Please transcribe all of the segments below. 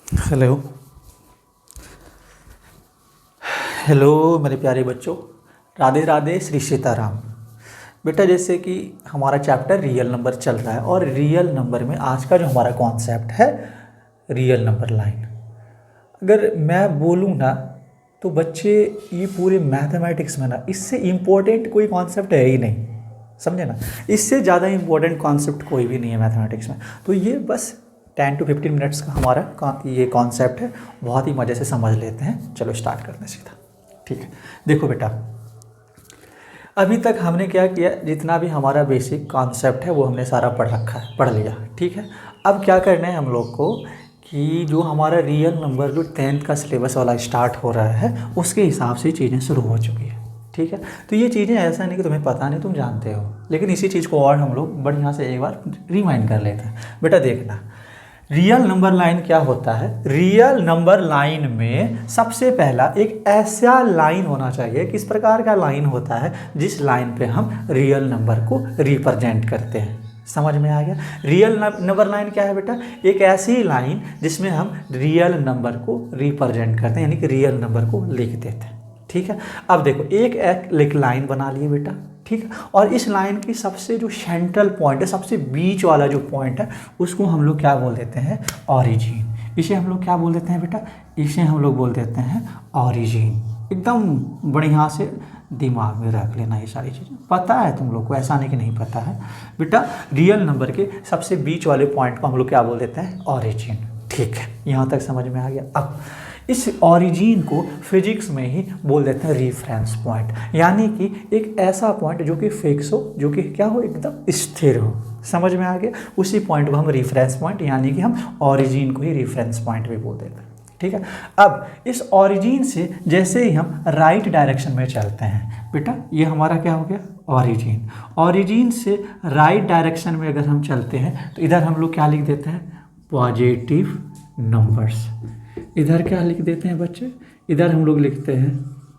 Hello. Hello मेरे प्यारे बच्चों, राधे राधे, श्री सीताराम। बेटा, जैसे कि हमारा चैप्टर रियल नंबर चल रहा है और रियल नंबर में आज का जो हमारा कॉन्सेप्ट है रियल नंबर लाइन। अगर मैं बोलूँ ना तो बच्चे ये पूरे मैथमेटिक्स में ना इससे इम्पोर्टेंट कोई कॉन्सेप्ट है ही नहीं, समझे ना। इससे ज़्यादा इम्पोर्टेंट कॉन्सेप्ट कोई भी नहीं है मैथमेटिक्स में। तो ये बस 10 to 15 मिनट्स का हमारा ये कॉन्सेप्ट है, बहुत ही मज़े से समझ लेते हैं। चलो स्टार्ट करते हैं सीधा। ठीक है, देखो बेटा, अभी तक हमने क्या किया, जितना भी हमारा बेसिक कॉन्सेप्ट है वो हमने सारा पढ़ रखा है, पढ़ लिया। ठीक है, अब क्या करना है हम लोग को कि जो हमारा रियल नंबर जो 10th का सिलेबस वाला स्टार्ट हो रहा है उसके हिसाब से चीज़ें शुरू हो चुकी है। ठीक है, तो ये चीज़ें ऐसा नहीं कि तुम्हें पता नहीं, तुम जानते हो, लेकिन इसी चीज़ को और हम लोग बढ़िया से एक बार रिमाइंड कर लेते हैं। बेटा देखना, रियल नंबर लाइन क्या होता है। रियल नंबर लाइन में सबसे पहला एक ऐसा लाइन होना चाहिए, किस प्रकार का लाइन होता है जिस लाइन पे हम रियल नंबर को रिप्रेजेंट करते हैं। समझ में आ गया। रियल नंबर लाइन क्या है बेटा, एक ऐसी लाइन जिसमें हम रियल नंबर को रिप्रेजेंट करते हैं, यानी कि रियल नंबर को लिख देते हैं। ठीक है, अब देखो एक लाइन बना लिए बेटा। ठीक है, और इस लाइन की सबसे जो सेंट्रल पॉइंट है, सबसे बीच वाला जो पॉइंट है, उसको हम लोग क्या बोल देते हैं, ऑरिजिन। इसे हम लोग क्या बोल देते हैं बेटा, इसे हम लोग बोल देते हैं ऑरिजिन। एकदम बढ़िया से दिमाग में रख लेना, ये सारी चीज़ें पता है तुम लोग को, ऐसा नहीं कि नहीं पता है बेटा। रियल नंबर के सबसे बीच वाले पॉइंट को हम लोग क्या बोल देते हैं, ऑरिजिन। ठीक है, यहाँ तक समझ में आ गया। अब इस ऑरिजिन को फिजिक्स में ही बोल देते हैं रेफरेंस पॉइंट, यानी कि एक ऐसा पॉइंट जो कि फिक्स हो, जो कि क्या हो, एकदम स्थिर हो। समझ में आ गया। उसी पॉइंट को हम रेफरेंस पॉइंट, यानी कि हम ऑरिजिन को ही रेफरेंस पॉइंट भी बोल देते हैं। ठीक है, अब इस ऑरिजिन से जैसे ही हम राइट डायरेक्शन में चलते हैं बेटा, ये हमारा क्या हो गया, ऑरिजिन। ऑरिजिन से राइट डायरेक्शन में अगर हम चलते हैं तो इधर हम लोग क्या लिख देते हैं, पॉजिटिव नंबर्स। इधर क्या लिख देते हैं बच्चे, इधर हम लोग लिखते हैं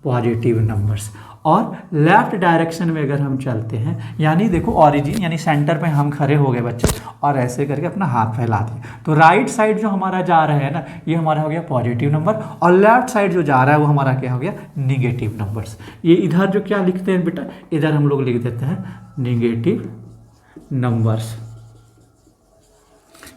पॉजिटिव नंबर्स। और लेफ्ट डायरेक्शन में अगर हम चलते हैं, यानी देखो ऑरिजिन यानी सेंटर पे हम खड़े हो गए बच्चे, और ऐसे करके अपना हाथ फैला दिए, तो राइट साइड जो हमारा जा रहा है ना, ये हमारा हो गया पॉजिटिव नंबर, और लेफ्ट साइड जो जा रहा है वो हमारा क्या हो गया, निगेटिव नंबर्स। ये इधर जो क्या लिखते हैं बेटा, इधर हम लोग लिख देते हैं निगेटिव नंबर्स।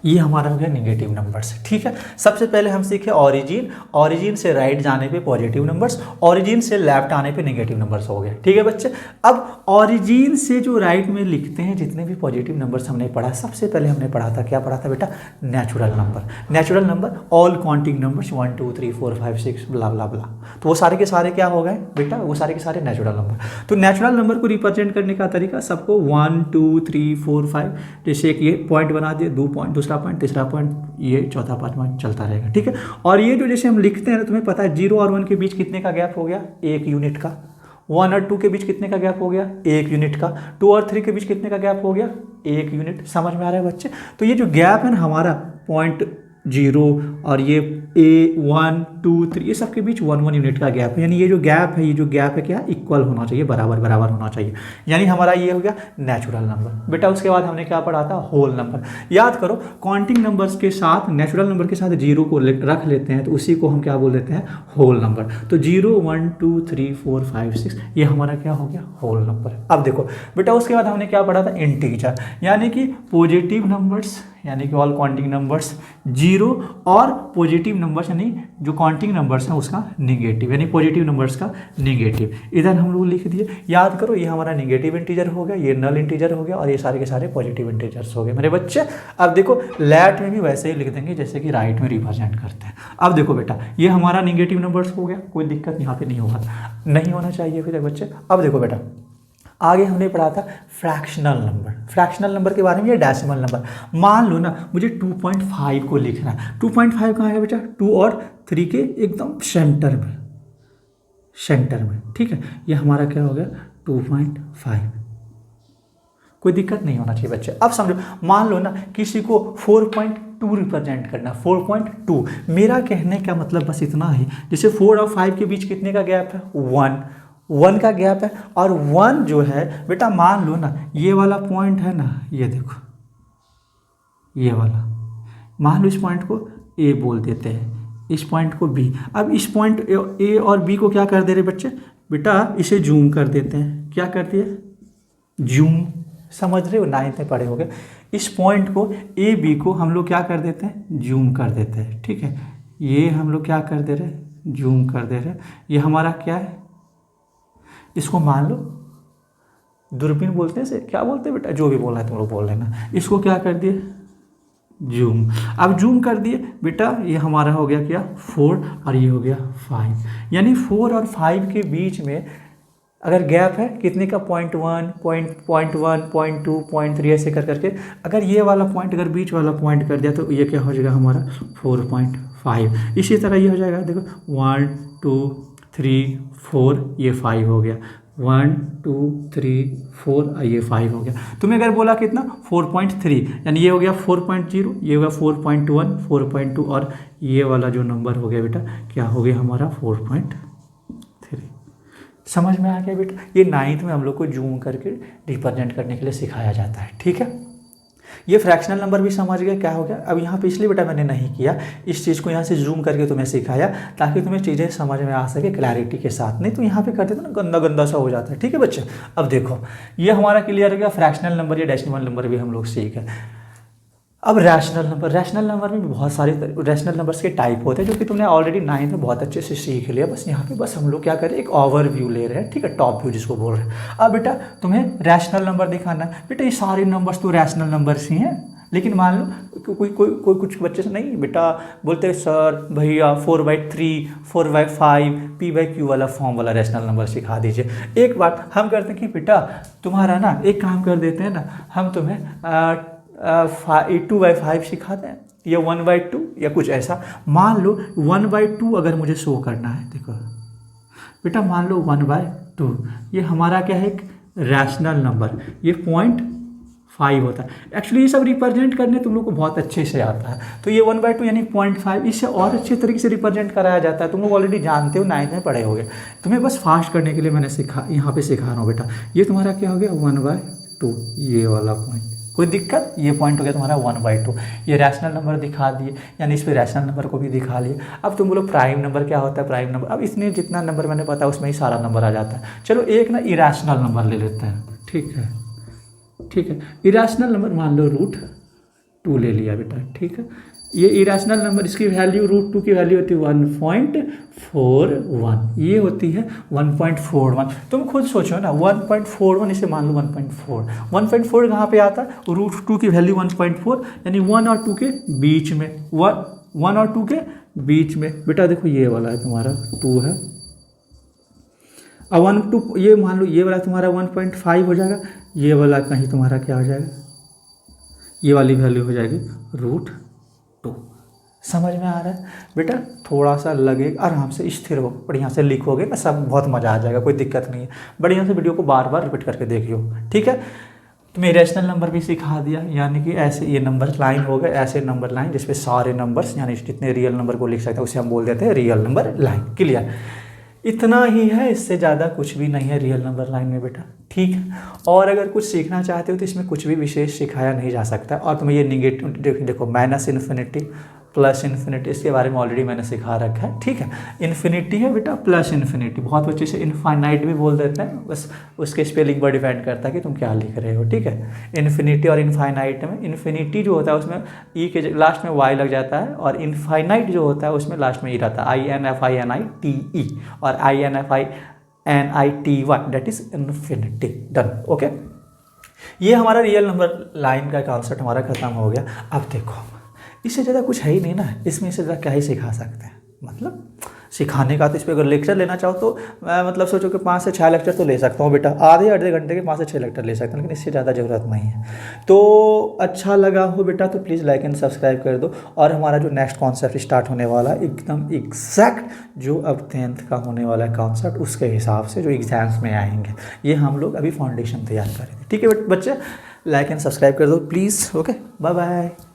ये हमारा हो गया निगेटिव नंबर्स। ठीक है, सबसे पहले हम सीखे ऑरिजिन, ऑरिजिन से राइट जाने पे पॉजिटिव नंबर्स, ऑरिजिन से लेफ्ट आने पे नेगेटिव नंबर्स हो गए। ठीक है बच्चे, अब ऑरिजिन से जो राइट में लिखते हैं जितने भी पॉजिटिव नंबर्स हमने पढ़ा, सबसे पहले हमने पढ़ा था, क्या पढ़ा था बेटा, natural number. Natural number all counting numbers 1 2 3 4 5 6 ब्ला ब्ला ब्ला, तो वो सारे के सारे क्या हो गए बेटा, वो सारे के सारे नेचुरल नंबर। तो नेचुरल नंबर को रिप्रेजेंट करने का तरीका सबको 1 2 3 4 5, जैसे एक ये पॉइंट बना दिए, 2 पॉइंट, दूसरा पॉइंट, तीसरा पॉइंट, ये चौथा पांचवा चलता रहेगा। ठीक है, और ये जो जैसे हम लिखते हैं ना, तुम्हें पता है 0 और 1 के बीच कितने का गैप हो गया, 1 यूनिट का। 1 और 2 के बीच कितने का गैप हो गया, 1 यूनिट का। 2 और 3 के बीच कितने का गैप हो गया, 1 यूनिट। समझ में आ रहा है बच्चे। तो ये जो गैप है ना हमारा, पॉइंट 0 और ये A1 2 3, ये सब के बीच 1 1 यूनिट का गैप है, यानी ये जो गैप है, ये जो गैप है क्या, इक्वल होना चाहिए, बराबर बराबर होना चाहिए, यानी हमारा ये हो गया नेचुरल नंबर। बेटा उसके बाद हमने क्या पढ़ा था, होल नंबर। याद करो, काउंटिंग नंबर्स के साथ, नेचुरल नंबर के साथ 0 को रख लेते हैं तो उसी को हम क्या बोल देते हैं, होल नंबर। तो 0 1 2 3 4 5 6, ये हमारा क्या हो गया, होल नंबर। अब देखो बेटा, उसके बाद हमने क्या पढ़ा था, इंटीजर, यानी कि पॉजिटिव नंबर्स, यानी कि ऑल काउंटिंग नंबर्स 0, और पॉजिटिव नंबर्स यानी जो काउंटिंग नंबर्स हैं उसका निगेटिव, यानी पॉजिटिव नंबर्स का निगेटिव। इधर हम लोग लिख दिए। याद करो, ये हमारा निगेटिव इंटीजर हो गया, ये नल इंटीजर हो गया, और ये सारे के सारे पॉजिटिव इंटीजर्स हो गए मेरे बच्चे। अब देखो लेफ्ट में भी वैसे ही लिख देंगे जैसे कि राइट में रिप्रेजेंट करते हैं। अब देखो बेटा, ये हमारा निगेटिव नंबर्स हो गया, कोई दिक्कत यहाँ पे नहीं होगा, नहीं होना चाहिए फिर बच्चे। अब देखो बेटा, आगे हमने पढ़ा था फ्रैक्शनल नंबर। फ्रैक्शनल नंबर के बारे में, ये डेसिमल नंबर। मान लो ना मुझे 2.5 को लिखना है, 2.5 कहाँ है बेटा, 2 और 3 के एकदम सेंटर में, सेंटर में। ठीक है, ये हमारा क्या हो गया, 2.5। कोई दिक्कत नहीं होना चाहिए बच्चे। अब समझो, मान लो ना किसी को 4.2 रिप्रेजेंट करना, 4.2। मेरा कहने का मतलब बस इतना है, जैसे 4 और 5 के बीच कितने का गैप है, 1 का गैप है, और 1 जो है बेटा, मान लो ना ये वाला पॉइंट है ना, ये देखो ये वाला, मान लो इस पॉइंट को ए बोल देते हैं, इस पॉइंट को बी। अब इस पॉइंट ए और बी को क्या कर दे रहे बच्चे, बेटा इसे जूम कर देते हैं। क्या कर दिए, जूम। समझ रहे हो, 9th में पढ़े होगे। इस पॉइंट को ए बी को हम लोग क्या कर देते हैं, जूम कर देते हैं। ठीक है, ये हम लोग क्या कर दे रहे हैं, जूम कर दे रहे हैं। ये हमारा क्या है, इसको मान लो दूरबीन बोलते हैं, से क्या बोलते हैं बेटा, जो भी बोलना है तुम लोग बोल लेना। इसको क्या कर दिए, जूम। अब जूम कर दिए बेटा, ये हमारा हो गया क्या, 4 और ये हो गया 5। यानी 4 और 5 के बीच में अगर गैप है कितने का, 0.1, 0.2, 0.3 ऐसे कर करके, अगर ये वाला पॉइंट अगर बीच वाला पॉइंट कर दिया तो ये क्या हो जाएगा हमारा 4.5। इसी तरह ये हो जाएगा, देखो 1 2 3 4, ये 5 हो गया, 1 2 3 4, ये 5 हो गया। तुम्हें अगर बोला कितना, 4.3, यानी ये हो गया 4.0, ये हो गया 4.1, 4.2 और ये वाला जो नंबर हो गया बेटा क्या हो गया हमारा 4.3। समझ में आ गया बेटा। ये 9th में हम लोग को जूम करके रिप्रेजेंट करने के लिए सिखाया जाता है। ठीक है, ये फ्रैक्शनल नंबर भी समझ गए क्या हो गया। अब यहाँ पे इसलिए बेटा मैंने नहीं किया, इस चीज़ को यहाँ से जूम करके तुम्हें सिखाया ताकि तुम्हें चीज़ें समझ में आ सके क्लैरिटी के साथ, नहीं तो यहाँ पे करते थे ना गंदा गंदा सा हो जाता है। ठीक है बच्चे, अब देखो ये हमारा क्लियर हो गया, फ्रैक्शनल नंबर या डेसिमल नंबर भी हम लोग सीख गए। अब रैशनल नंबर, रैशनल नंबर में बहुत सारे रैशनल नंबर्स के टाइप होते हैं जो कि तुमने ऑलरेडी 9th में बहुत अच्छे से सीख लिया। बस यहाँ पे बस हम लोग क्या करें, एक ओवरव्यू ले रहे हैं। ठीक है, टॉप व्यू जिसको बोल रहे हैं। अब बेटा तुम्हें रैशनल नंबर दिखाना है। बेटा ये सारे नंबर्स तो रैशनल नंबर्स ही हैं, लेकिन मान लो कोई कुछ बच्चे से नहीं बेटा बोलते हैं सर भैया 4/3, 4/5, P/Q वाला फॉर्म वाला रैशनल नंबर सिखा दीजिए। एक बात हम करते हैं कि बेटा तुम्हारा ना एक काम कर देते हैं ना, हम तुम्हें 2/5 सिखाते हैं या 1/2 या कुछ ऐसा। मान लो 1/2 अगर मुझे शो करना है, देखो बेटा मान लो 1/2 ये हमारा क्या है, एक रैशनल नंबर, ये 0.5 होता है। एक्चुअली ये सब रिप्रेजेंट करने तुम लोग को बहुत अच्छे से आता है। तो ये 1/2 यानी 0.5, इससे और अच्छे तरीके से रिप्रेजेंट कराया जाता है। तुम लोग ऑलरेडी जानते हो, 9th में पढ़े होगे। तुम्हें बस फास्ट करने के लिए मैंने यहाँ पे सिखा रहा हूँ बेटा। ये तुम्हारा क्या हो गया 1/2, ये वाला पॉइंट, कोई दिक्कत, ये पॉइंट हो गया तुम्हारा 1/2। ये रैशनल नंबर दिखा दिए, यानी इस पे रैशनल नंबर को भी दिखा लिए। अब तुम बोलो प्राइम नंबर क्या होता है, प्राइम नंबर, अब इसने जितना नंबर मैंने बताया उसमें ही सारा नंबर आ जाता है। चलो एक ना इरेशनल नंबर ले लेते हैं। ठीक है, ठीक है, इरेशनल नंबर मान लो √2 ले लिया बेटा। ठीक है, ये इरेशनल नंबर, इसकी वैल्यू √2 की वैल्यू होती है 1.41, ये होती है 1.41। तुम खुद सोचो ना, 1.41 इसे मान लो 1.4 कहाँ पे आता है, √2 की वैल्यू 1.4, यानी 1 और 2 के बीच में, 1 और 2 के बीच में। बेटा देखो ये वाला है तुम्हारा 2 है, अब 1 2 ये मान लो ये वाला तुम्हारा 1.5 हो जाएगा, ये वाला कहीं तुम्हारा क्या हो जाएगा, ये वाली वैल्यू हो जाएगी √2। समझ में आ रहा है बेटा, थोड़ा सा लगे, आराम से स्थिर हो, बढ़िया से लिखोगे ना, सब बहुत मज़ा आ जाएगा, कोई दिक्कत नहीं है। बढ़िया से वीडियो को बार बार रिपीट करके देखियो। ठीक है, तुम्हें रैशनल नंबर भी सिखा दिया, यानी कि ऐसे ये नंबर लाइन हो गए, ऐसे नंबर लाइन जिसपे सारे नंबर्स यानी जितने रियल नंबर को लिख सकते हैं उसे हम बोल देते हैं रियल नंबर लाइन। क्लियर, इतना ही है, इससे ज़्यादा कुछ भी नहीं है रियल नंबर लाइन में बेटा। ठीक है, और अगर कुछ सीखना चाहते हो तो इसमें कुछ भी विशेष सिखाया नहीं जा सकता। और तुम्हें ये निगेटिव देखो -∞, +∞, इसके बारे में ऑलरेडी मैंने सिखा रखा है। ठीक है, इन्फिनिटी है बेटा, +∞, बहुत बच्चे से इनफाइनाइट भी बोल देते हैं, बस उसके स्पेलिंग पर डिपेंड करता है कि तुम क्या लिख रहे हो। ठीक है, इन्फिनिटी और इनफाइनाइट में इन्फिनिटी जो होता है उसमें ई के लास्ट में वाई लग जाता है, और इनफाइनाइट जो होता है उसमें लास्ट में ई रहता है, INFINITE और INFINITY, that is infinity. Done, okay. ये हमारा रियल नंबर लाइन का कॉन्सेप्ट हमारा खत्म हो गया। अब देखो इससे ज़्यादा कुछ है ही नहीं ना, इसमें इससे ज़्यादा क्या ही सिखा सकते हैं, मतलब सिखाने का तो इस पर अगर लेक्चर लेना चाहो तो मैं मतलब सोचो कि 5 से 6 लेक्चर तो ले सकता हूँ बेटा, आधे घंटे के 5 से 6 लेक्चर ले सकता हूँ, लेकिन इससे ज़्यादा ज़रूरत नहीं है। तो अच्छा लगा हो बेटा तो प्लीज़ लाइक एंड सब्सक्राइब कर दो। और हमारा जो नेक्स्ट कॉन्सेप्ट स्टार्ट होने वाला है एकदम एग्जैक्ट जो अब 10th का होने वाला है कॉन्सेप्ट, उसके हिसाब से जो एग्जाम्स में आएंगे, ये हम लोग अभी फाउंडेशन तैयार करेंगे। ठीक है बच्चे, लाइक एंड सब्सक्राइब कर दो प्लीज़। Okay, bye bye.